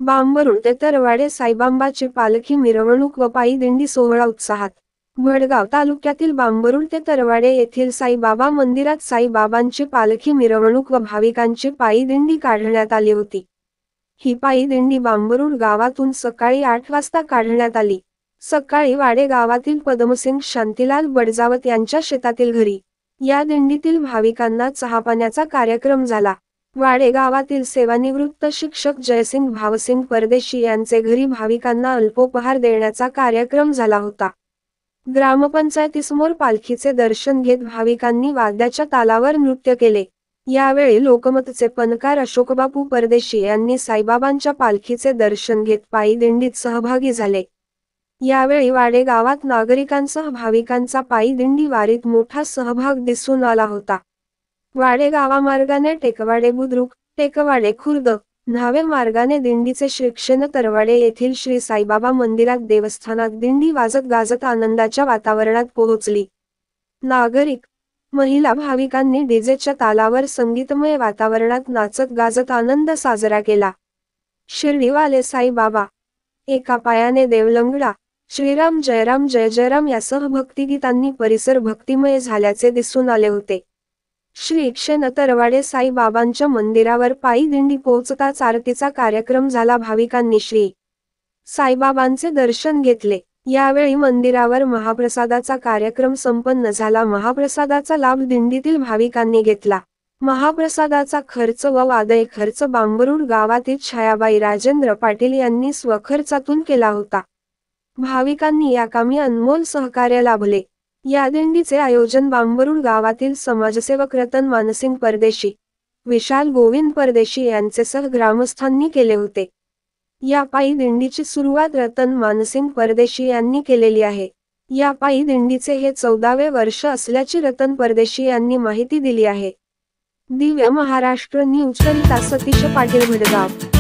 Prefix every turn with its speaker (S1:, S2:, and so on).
S1: बांबरुड ते तरवाडे साईबाबांची पालखी मिरवणूक व पायी दिंडी सोहळा उत्साहात। वडगाव तालुक्यातील बांबरुड ते तरवाडे येथील साईबाबा मंदिरात साईबाबांची पालखी मिरवणूक व भाविकांची पायी दिंडी काढण्यात आली होती। ही पायी दिंडी बांबरुड गावातून सकाळी 8 वाजता काढण्यात आली। सकाळी वाडे गावातील पद्मसिंग शांतीलाल बडजावत यांच्या शेतातील घरी या दिंडीतील भाविकांना चहापाण्याचा कार्यक्रम झाला। वाडे गावातील सेवानिवृत्त शिक्षक जयसिंग भावसिंग परदेशी यांचे घरी भाविकांना अल्पोपहार देण्याचा कार्यक्रम झाला होता। ग्रामपंचायतीसमोर पालखीचे दर्शन घेत भाविकांनी वाद्याच्या तालावर नृत्य केले। यावेळी लोकमतचे पणकार अशोकबापू परदेशी यांनी साईबाबांच्या पालखीचे दर्शन घेत पायी दिंडीत सहभागी झाले। यावेळी वाडे गावात नागरिकांसह भाविकांचा पायी दिंडी वारीत मोठा सहभाग दिसून आला होता। वाडे गावामार्गाने टेकवाडे बुद्रुक, टेकवाडे खुर्द, न्हावे मार्गाने दिंडीचे श्रीक्षेत्र तरवाडे येथील श्री साईबाबा मंदिरात देवस्थानात दिंडी वाजत गाजत आनंदाच्या वातावरणात पोहोचली। नागरिक, महिला भाविकांनी डीजेच्या तालावर संगीतमय वातावरणात नाचत गाजत आनंद साजरा केला। शिर्डीवाले साईबाबा, एका पायाने देवलंगडा, श्रीराम जयराम जय जयराम यासह भक्तिगीतांनी परिसर भक्तिमय झाल्याचे दिसून आले होते। श्री क्षेत्र तरवाडे साईबाबांच्या मंदिरावर पायी दिंडी पोहोचताच आरतीचा कार्यक्रम झाला। भाविकांनी श्री साईबाबांचे दर्शन घेतले। यावेळी मंदिरावर महाप्रसादाचा कार्यक्रम संपन्न झाला। महाप्रसादाचा लाभ दिंडीतील भाविकांनी घेतला। महाप्रसादाचा खर्च व वादय खर्च बांबरुड गावातील छायाबाई राजेंद्र पाटील यांनी स्वखर्चातून केला होता। भाविकांनी या कामी अनमोल सहकार्य लाभले। या दिंडीचे आयोजन बांबरुड गावातील समाजसेवक रतन मानसिंग परदेशी, विशाल गोविंद परदेशी यांचेसह ग्रामस्थांनी केले होते। या पायी दिंडीची सुरुवात रतन मानसिंग परदेशी यांनी केलेली आहे। या पायी दिंडीचे हे 14वे वर्ष असल्याची रतन परदेशी यांनी माहिती दिली आहे। दिव्य महाराष्ट्र न्यूज करिता सतीश पाटील, वडगाव।